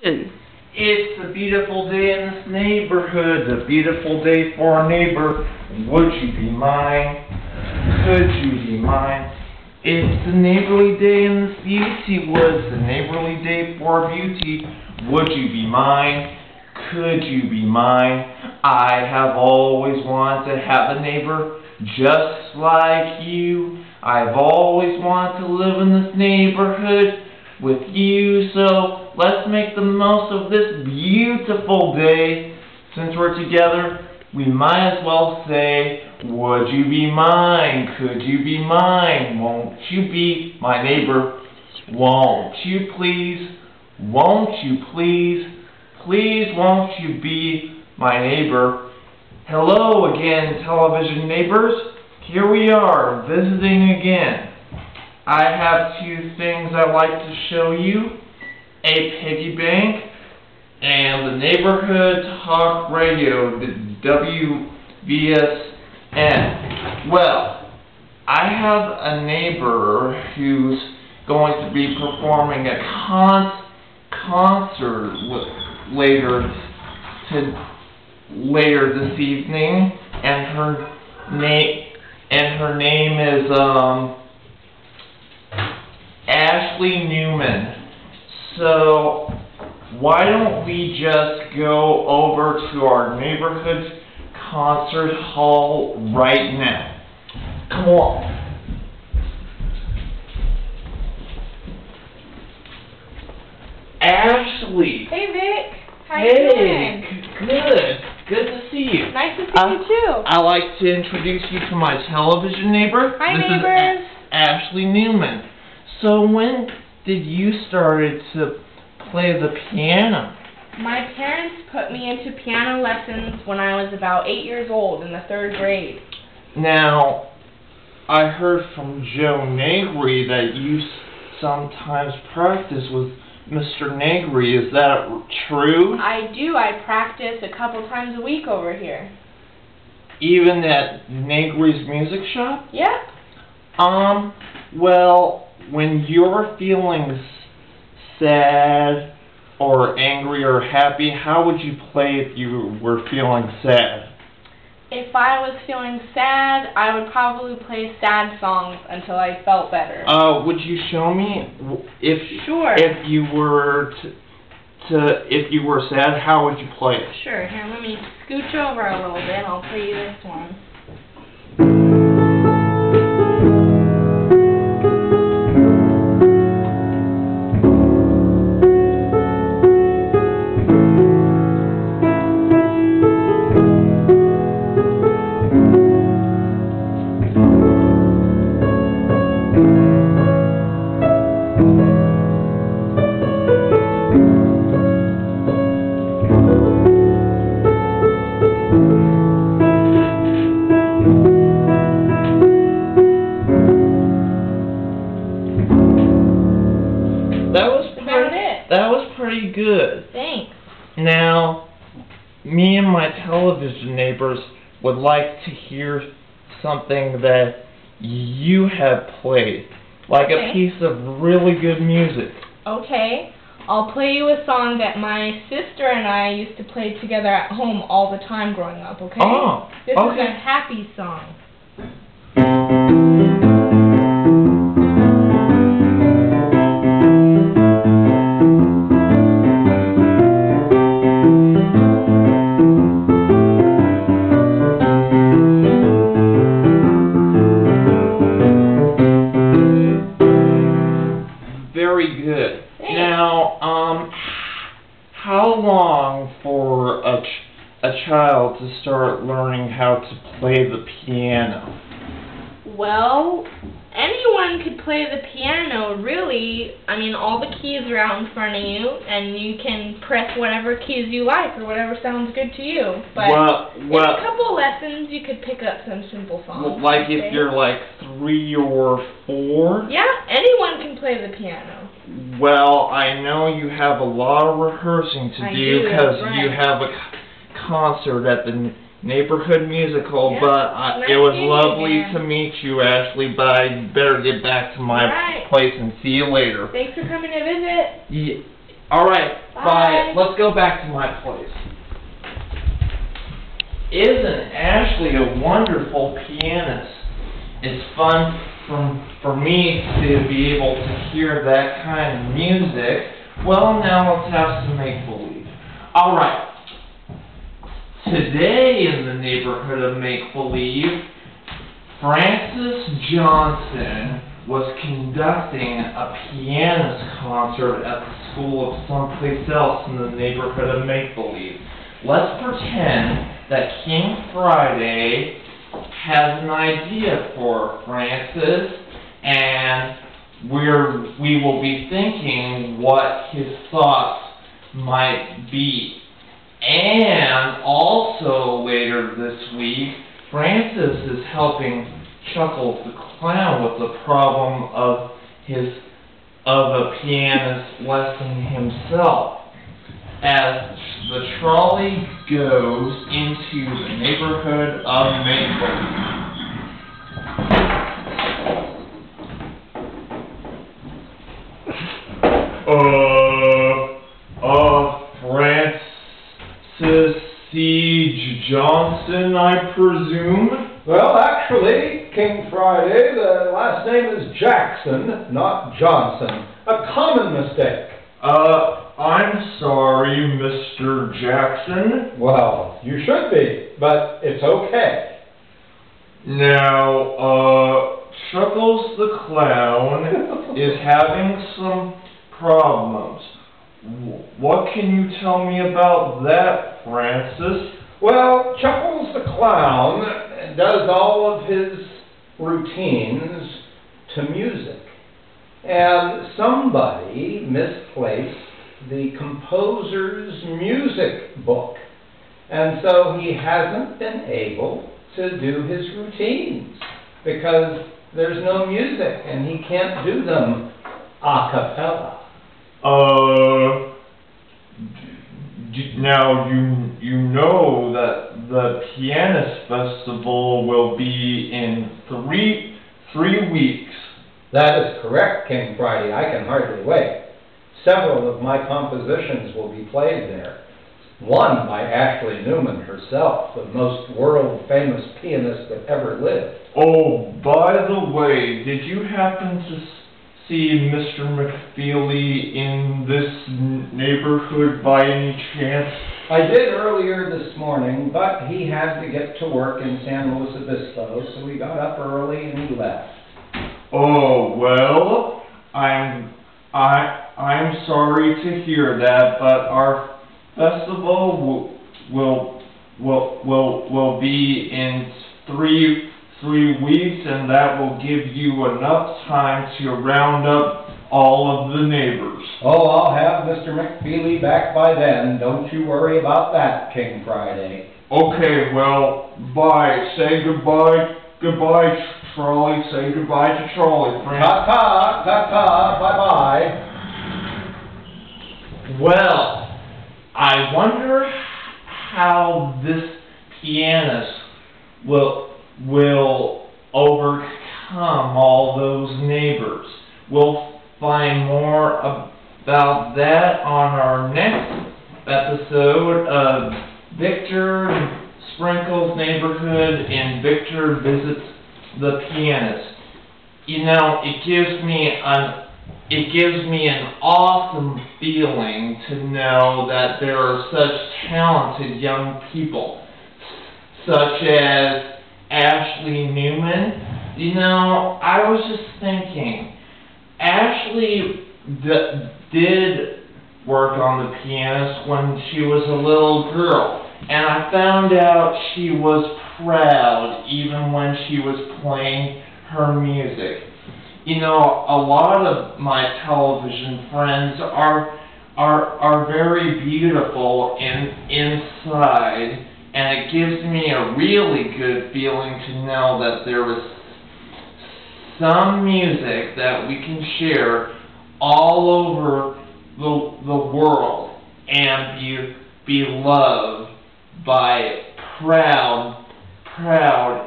It's a beautiful day in this neighborhood, a beautiful day for our neighbor. Would you be mine? Could you be mine? It's a neighborly day in this beauty woods, a neighborly day for our beauty. Would you be mine? Could you be mine? I have always wanted to have a neighbor just like you. I've always wanted to live in this neighborhood with you, so let's make the most of this beautiful day. Since we're together, we might as well say, would you be mine? Could you be mine? Won't you be my neighbor? Won't you please? Won't you please? Please won't you be my neighbor? Hello again, television neighbors. Here we are, visiting again. I have two things I'd like to show you. A piggy bank and the neighborhood talk radio, the WVSN. Well, I have a neighbor who's going to be performing a concert later this evening, and her name is Ashley Newman. So why don't we just go over to our neighborhood concert hall right now? Come on. Ashley. Hey Vic. How you doing? Good. Good to see you. Nice to see you too. I'd like to introduce you to my television neighbor. Hi, this neighbors. Is Ashley Newman. So when did you started to play the piano? My parents put me into piano lessons when I was about 8 years old in the 3rd grade. Now, I heard from Joe Negri that you sometimes practice with Mr. Negri. Is that true? I do. I practice a couple times a week over here. Even at Negri's music shop? Yep. Well, when you're feeling sad or angry or happy, how would you play if you were feeling sad? If I was feeling sad, I would probably play sad songs until I felt better. Would you show me Sure. If you were if you were sad, how would you play it? Sure. Here, let me scooch over a little bit. I'll play you this one. That was pretty good. Thanks. Now, me and my television neighbors would like to hear something that you have played, like a piece of really good music. Okay. I'll play you a song that my sister and I used to play together at home all the time growing up, okay? Oh, This okay. is a happy song. Very good. Thanks. Now, how long for a child to start learning how to play the piano? Well, anyone could play the piano, really. I mean, all the keys are out in front of you, and you can press whatever keys you like or whatever sounds good to you. But in a couple lessons, you could pick up some simple songs. Like if you're like 3 or 4? Yeah, anyone can play the piano. Well, I know you have a lot of rehearsing to do because you have a concert at the neighborhood musical, but it was lovely to meet you, Ashley, but I better get back to my place and see you later. Thanks for coming to visit. Alright, Bye. bye. Let's go back to my place. Isn't Ashley a wonderful pianist? It's fun for me to be able to hear that kind of music. Well, now let's have some make-believe. Alright. Today in the neighborhood of make-believe, Francis Johnson was conducting a pianist concert at the school of someplace else in the neighborhood of make-believe. Let's pretend that King Friday has an idea for Francis, and we will be thinking what his thoughts might be. And also later this week, Francis is helping Chuckles the Clown with the problem of a pianist lesson himself. As the trolley goes into the neighborhood of make-believe. Francis C. Johnson, I presume? Well, actually, King Friday, the last name is Jackson, not Johnson. A common mistake. I'm sorry, Mr. Jackson. Well, you should be, but it's okay. Now, Chuckles the Clown is having some problems. What can you tell me about that, Francis? Well, Chuckles the Clown does all of his routines to music. And somebody misplaced the composer's music book. And so he hasn't been able to do his routines because there's no music and he can't do them a cappella. Now you know that the Pianist Festival will be in three weeks. That is correct, King Friday. I can hardly wait. Several of my compositions will be played there. One by Ashley Newman herself, the most world-famous pianist that ever lived. Oh, by the way, did you happen to see Mr. McFeely in this neighborhood by any chance? I did earlier this morning, but he had to get to work in San Luis Obispo, so we got up early and he left. Oh, well, I'm sorry to hear that, but our festival will be in three weeks, and that will give you enough time to round up all of the neighbors. Oh, I'll have Mr. McFeely back by then. Don't you worry about that, King Friday. Okay, well, bye. Say goodbye. Goodbye, Trolley. Say goodbye to Trolley, friend. Ta-ta, ta-ta, bye-bye. Well, I wonder how this pianist will overcome all those neighbors. We'll find more about that on our next episode of Victor Sprenkles Neighborhood and Victor Visits the Pianist. You know, it gives me an awesome feeling to know that there are such talented young people, such as Ashley Newman. You know, I was just thinking, Ashley did work on the pianist when she was a little girl, and I found out she was proud even when she was playing her music. You know, a lot of my television friends are very beautiful inside, and it gives me a really good feeling to know that there is some music that we can share all over the world and be loved by proud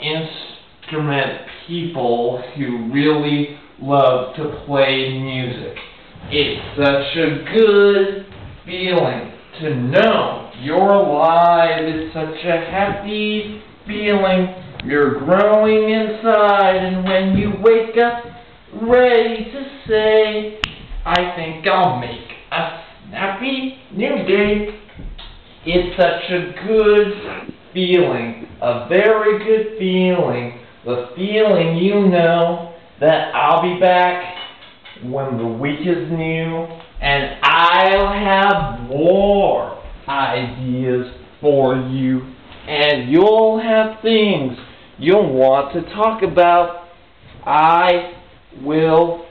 instrument people who really love to play music. It's such a good feeling. To know you're alive is such a happy feeling. You're growing inside, and when you wake up ready to say, I think I'll make a snappy new day. It's such a good feeling, a very good feeling. The feeling you know that I'll be back when the week is new, and I'll have more ideas for you, and you'll have things you'll want to talk about. I will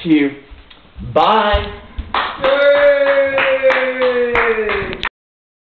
too. Bye. Yay!